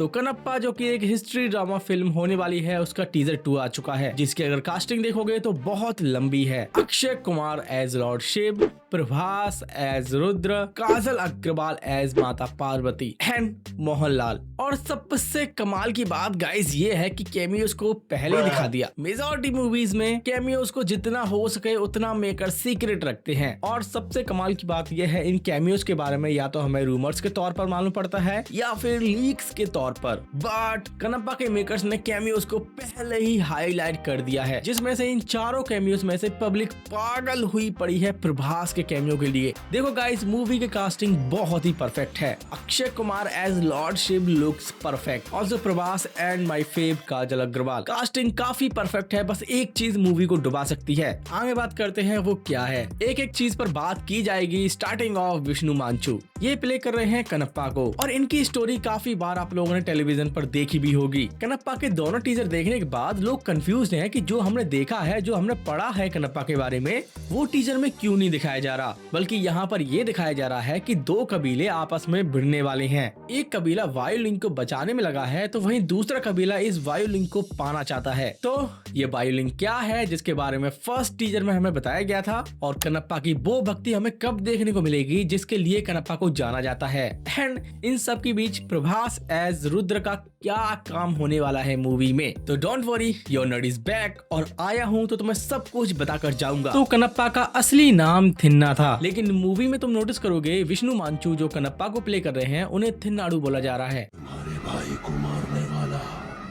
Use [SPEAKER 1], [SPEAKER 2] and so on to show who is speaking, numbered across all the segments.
[SPEAKER 1] तो कनप्पा जो कि एक हिस्ट्री ड्रामा फिल्म होने वाली है, उसका टीजर 2 आ चुका है, जिसकी अगर कास्टिंग देखोगे तो बहुत लंबी है। Akshay Kumar as Lord Shiv, Prabhas as Rudra, Kajal Aggarwal as Mata Parvati and Mohanlal. और सबसे कमाल की बात गाइस ये है कि कैमियोस को पहले ही दिखा दिया। मेजॉरिटी मूवीज में कैमियोस को जितना हो सके उतना मेकर सीक्रेट रखते हैं। और सबसे कमाल की बात यह है, इन कैमियोस के बारे में या तो हमें रूमर्स के तौर पर मालूम पड़ता है या फिर लीक्स के तौर पर, बट कनप्पा के मेकर्स ने कैमियोस को पहले ही हाईलाइट कर दिया है, जिसमें से इन चारों कैमियोस में से पब्लिक पागल हुई पड़ी है प्रभास के कैमियो के लिए। देखो गाइस, मूवी की कास्टिंग बहुत ही परफेक्ट है। Akshay Kumar as Lord Shiv looks perfect, also Prabhas and my fav Kajal Aggarwal. Casting काफी परफेक्ट है, बस एक चीज मूवी को डुबा सकती है। आगे बात करते हैं वो क्या है। एक एक चीज पर बात की जाएगी। स्टार्टिंग ऑफ विष्णु मांचू, ये प्ले कर रहे हैं कनप्पा को, और इनकी स्टोरी काफी बार आप लोगों ने टेलीविजन पर देखी भी होगी। कनप्पा के दोनों टीजर देखने के बाद लोग कंफ्यूज हैं कि जो हमने देखा है, जो हमने पढ़ा है कनप्पा के बारे में, वो टीजर में क्यों नहीं दिखाया जा रहा, बल्कि यहाँ पर ये दिखाया जा रहा है कि दो कबीले आपस में भिड़ने वाले हैं। एक कबीला वायुलिंग को बचाने में लगा है, तो वहीं दूसरा कबीला इस वायुलिंग को पाना चाहता है। तो ये वायुलिंग क्या है, जिसके बारे में फर्स्ट टीजर में हमें बताया गया था, और कनप्पा की वो भक्ति हमें कब देखने को मिलेगी जिसके लिए कनप्पा को जाना जाता है। एंड इन सब के बीच प्रभास एज रुद्र का क्या काम होने वाला है मूवी में। तो don't worry, your nerd is back, और आया हूँ तो तुम्हें सब कुछ बताकर जाऊंगा। तो कनप्पा का असली नाम थिन्ना था, लेकिन मूवी में तुम नोटिस करोगे विष्णु मांचू जो कनप्पा को प्ले कर रहे हैं, उन्हें थिन्नाडु बोला जा रहा है।
[SPEAKER 2] तुम्हारे भाई को मारने वाला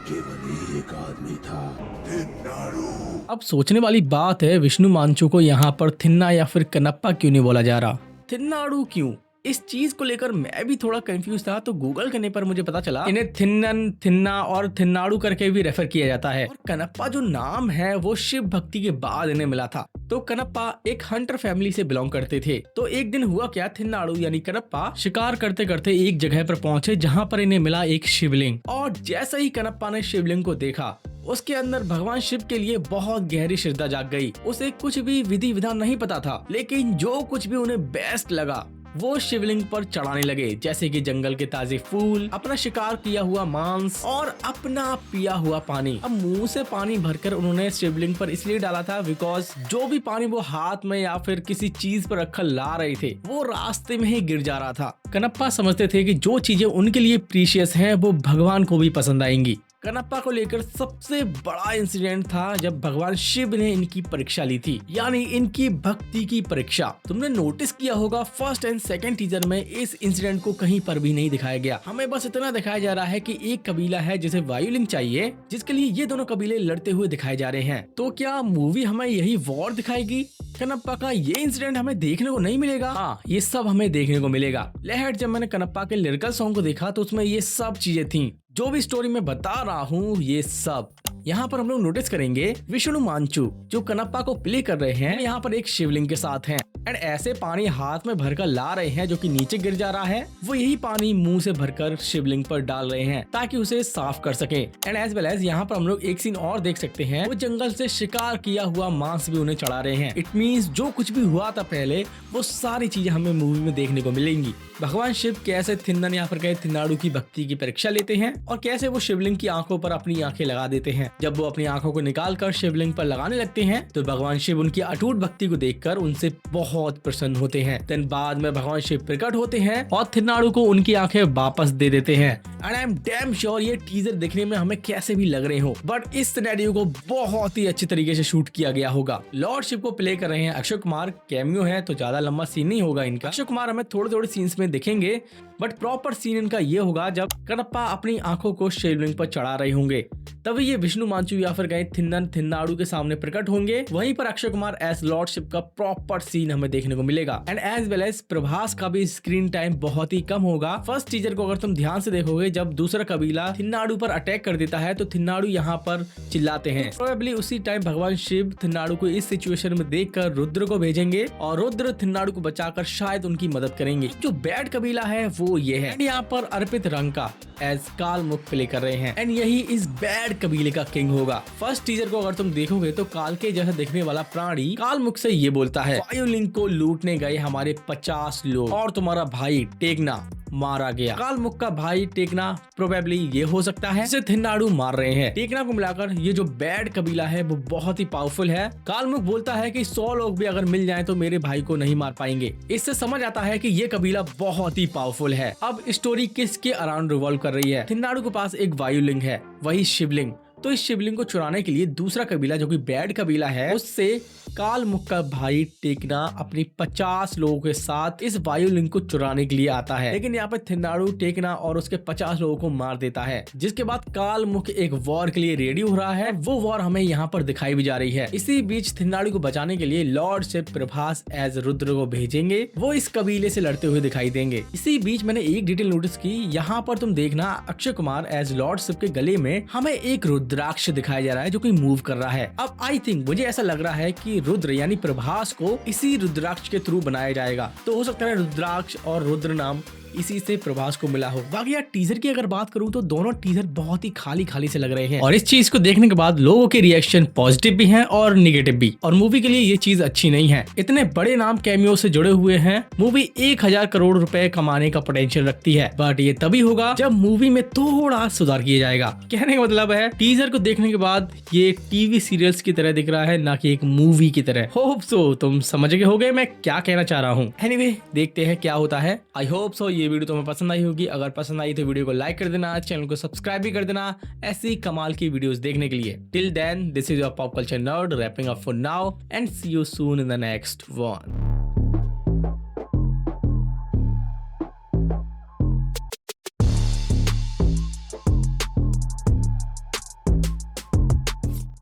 [SPEAKER 2] केवल एक आदमी था, थिन्नाडु।
[SPEAKER 1] अब सोचने वाली बात है, विष्णु मांचू को यहाँ पर थिन्ना या फिर कनप्पा क्यों नहीं बोला जा रहा, थिन्नाडु क्यों? इस चीज को लेकर मैं भी थोड़ा कंफ्यूज था, तो गूगल करने पर मुझे पता चला इन्हें थिन्नन, थिन्ना और थिन्नाडु करके भी रेफर किया जाता है। और कनप्पा जो नाम है वो शिव भक्ति के बाद इन्हें मिला था। तो कनप्पा एक हंटर फैमिली से बिलोंग करते थे। तो एक दिन हुआ क्या, थिन्नाडु यानी कनप्पा शिकार करते करते एक जगह पर पहुंचे जहाँ पर इन्हें मिला एक शिवलिंग। और जैसे ही कनप्पा ने शिवलिंग को देखा, उसके अंदर भगवान शिव के लिए बहुत गहरी श्रद्धा जाग गई। उसे कुछ भी विधि विधान नहीं पता था, लेकिन जो कुछ भी उन्हें बेस्ट लगा वो शिवलिंग पर चढ़ाने लगे, जैसे कि जंगल के ताजे फूल, अपना शिकार किया हुआ मांस और अपना पिया हुआ पानी। अब मुंह से पानी भरकर उन्होंने शिवलिंग पर इसलिए डाला था बिकॉज जो भी पानी वो हाथ में या फिर किसी चीज पर रखकर ला रहे थे, वो रास्ते में ही गिर जा रहा था। कनप्पा समझते थे कि जो चीजें उनके लिए प्रीशियस हैं वो भगवान को भी पसंद आएंगी। कनप्पा को लेकर सबसे बड़ा इंसिडेंट था जब भगवान शिव ने इनकी परीक्षा ली थी, यानी इनकी भक्ति की परीक्षा। तुमने नोटिस किया होगा फर्स्ट एंड सेकंड टीजर में इस इंसिडेंट को कहीं पर भी नहीं दिखाया गया। हमें बस इतना दिखाया जा रहा है कि एक कबीला है जिसे वायुलिंग चाहिए, जिसके लिए ये दोनों कबीले लड़ते हुए दिखाए जा रहे हैं। तो क्या मूवी हमें यही वॉर दिखाएगी? कनप्पा का ये इंसिडेंट हमें देखने को नहीं मिलेगा? हाँ, ये सब हमें देखने को मिलेगा। लहर जब मैंने कनप्पा के लिरिकल सॉन्ग को देखा तो उसमें ये सब चीजें थी, जो भी स्टोरी में बता रहा हूँ ये सब। यहाँ पर हम लोग नोटिस करेंगे विष्णु मांचू जो कनप्पा को प्ले कर रहे हैं, यहाँ पर एक शिवलिंग के साथ हैं एंड ऐसे पानी हाथ में भरकर ला रहे हैं जो कि नीचे गिर जा रहा है। वो यही पानी मुंह से भरकर शिवलिंग पर डाल रहे हैं ताकि उसे साफ कर सके। एंड एज वेल एज यहाँ पर हम लोग एक सीन और देख सकते हैं, वो जंगल से शिकार किया हुआ मांस भी उन्हें चढ़ा रहे हैं। इट मीन्स जो कुछ भी हुआ था पहले वो सारी चीजें हमें मूवी में देखने को मिलेंगी। भगवान शिव कैसे थिन्नन या फिर कहे थिन्नाडु की भक्ति की परीक्षा लेते हैं और कैसे वो शिवलिंग की आंखों पर अपनी आंखें लगा देते हैं। जब वो अपनी आंखों को निकाल कर शिवलिंग पर लगाने लगते हैं तो भगवान शिव उनकी अटूट भक्ति को देखकर उनसे बहुत प्रसन्न होते हैं। देन बाद में भगवान शिव प्रकट होते हैं और थिन्नाडु को उनकी आंखें वापस दे देते हैं। And I am damn sure ये टीजर देखने में हमें कैसे भी लग रहे हो, बट इस सिनेरियो को बहुत ही अच्छी तरीके से शूट किया गया होगा। लॉर्ड शिव को प्ले कर रहे हैं अक्षय कुमार, कैमियो है तो ज्यादा लंबा सीन नहीं होगा इनका। अक्षय कुमार हमें थोड़े थोड़े सीन्स में दिखेंगे, बट प्रॉपर सीन इनका ये होगा जब कनप्पा अपनी आंखों को शिवलिंग पर चढ़ा रहे होंगे, तभी ये विष्णु मांचू या फिर कहीं थिन्नन थिन्नाडु के सामने प्रकट होंगे। वहीं पर अक्षय कुमार एज लॉर्ड शिव का प्रॉपर सीन हमें देखने को मिलेगा। And as well as Prabhas का भी स्क्रीन टाइम बहुत ही कम होगा। फर्स्ट टीजर को अगर तुम ध्यान से देखोगे, जब दूसरा कबीला थिन्नाडु पर अटैक कर देता है तो थिन्नाडु यहाँ पर चिल्लाते हैं। प्रोबेबली उसी टाइम भगवान शिव थिन्नाडु को इस सिचुएशन में देखकर रुद्र को भेजेंगे और रुद्र थिन्नाडु को बचाकर शायद उनकी मदद करेंगे। जो बैड कबीला है वो ये है। यहाँ पर अर्पित रंका एज कालमुख प्ले कर रहे हैं एंड यही इस बैड कबीले का किंग होगा। फर्स्ट टीजर को अगर तुम देखोगे तो काल के जैसा दिखने वाला प्राणी कालमुख से ये बोलता है, वायुलिंग को लूटने गए हमारे 50 लोग और तुम्हारा भाई टेकना मारा गया। कालमुख का भाई टेकना प्रोबेबली ये हो सकता है जिसे थिन्नाडु मार रहे हैं। टेकना को मिलाकर ये जो बैड कबीला है वो बहुत ही पावरफुल है। कालमुख बोलता है कि 100 लोग भी अगर मिल जाएं तो मेरे भाई को नहीं मार पाएंगे। इससे समझ आता है कि ये कबीला बहुत ही पावरफुल है। अब स्टोरी किसके अराउंड रिवॉल्व कर रही है? थिन्नाडु के पास एक वायुलिंग है, वही शिवलिंग। तो इस शिवलिंग को चुराने के लिए दूसरा कबीला जो कि बैड कबीला है, उससे कालमुख का भाई टेकना अपनी 50 लोगों के साथ इस वायुलिंग को चुराने के लिए आता है। लेकिन यहाँ पे थिन्नाडु टेकना और उसके 50 लोगों को मार देता है, जिसके बाद कालमुख एक वॉर के लिए रेडी हो रहा है। वो वॉर हमें यहाँ पर दिखाई भी जा रही है। इसी बीच थिन्नाडु को बचाने के लिए लॉर्ड शिव प्रभास एज रुद्र को भेजेंगे। वो इस कबीले से लड़ते हुए दिखाई देंगे। इसी बीच मैंने एक डिटेल नोटिस की, यहाँ पर तुम देखना अक्षय कुमार एज लॉर्ड शिव के गले में हमें एक रुद्राक्ष दिखाया जा रहा है जो कि मूव कर रहा है। अब आई थिंक मुझे ऐसा लग रहा है कि रुद्र यानी प्रभास को इसी रुद्राक्ष के थ्रू बनाया जाएगा। तो हो सकता है रुद्राक्ष और रुद्र नाम इसी से प्रभास को मिला हो। बाकी यार टीजर की अगर बात करूं तो दोनों टीजर बहुत ही खाली खाली से लग रहे हैं और इस चीज को देखने के बाद लोगों के रिएक्शन पॉजिटिव भी हैं और निगेटिव भी। और मूवी के लिए ये चीज अच्छी नहीं है। इतने बड़े नाम कैमियो से जुड़े हुए हैं। मूवी 1000 करोड़ रुपए कमाने का पोटेंशियल रखती है, बट ये तभी होगा जब मूवी में थोड़ा सुधार किया जाएगा। कहने का मतलब है टीजर को देखने के बाद ये टीवी सीरियल्स की तरह दिख रहा है, ना कि एक मूवी की तरह। होप सो तुम समझ गए होगे मैं क्या कहना चाह रहा हूँ। एनीवे देखते हैं क्या होता है। आई होप सो ये वीडियो तुम्हें पसंद आई होगी। अगर पसंद आई तो वीडियो को लाइक कर देना, चैनल को सब्सक्राइब भी कर देना ऐसी कमाल की वीडियोस देखने के लिए। Till then this is your pop culture nerd wrapping up for now and see you soon in the next one.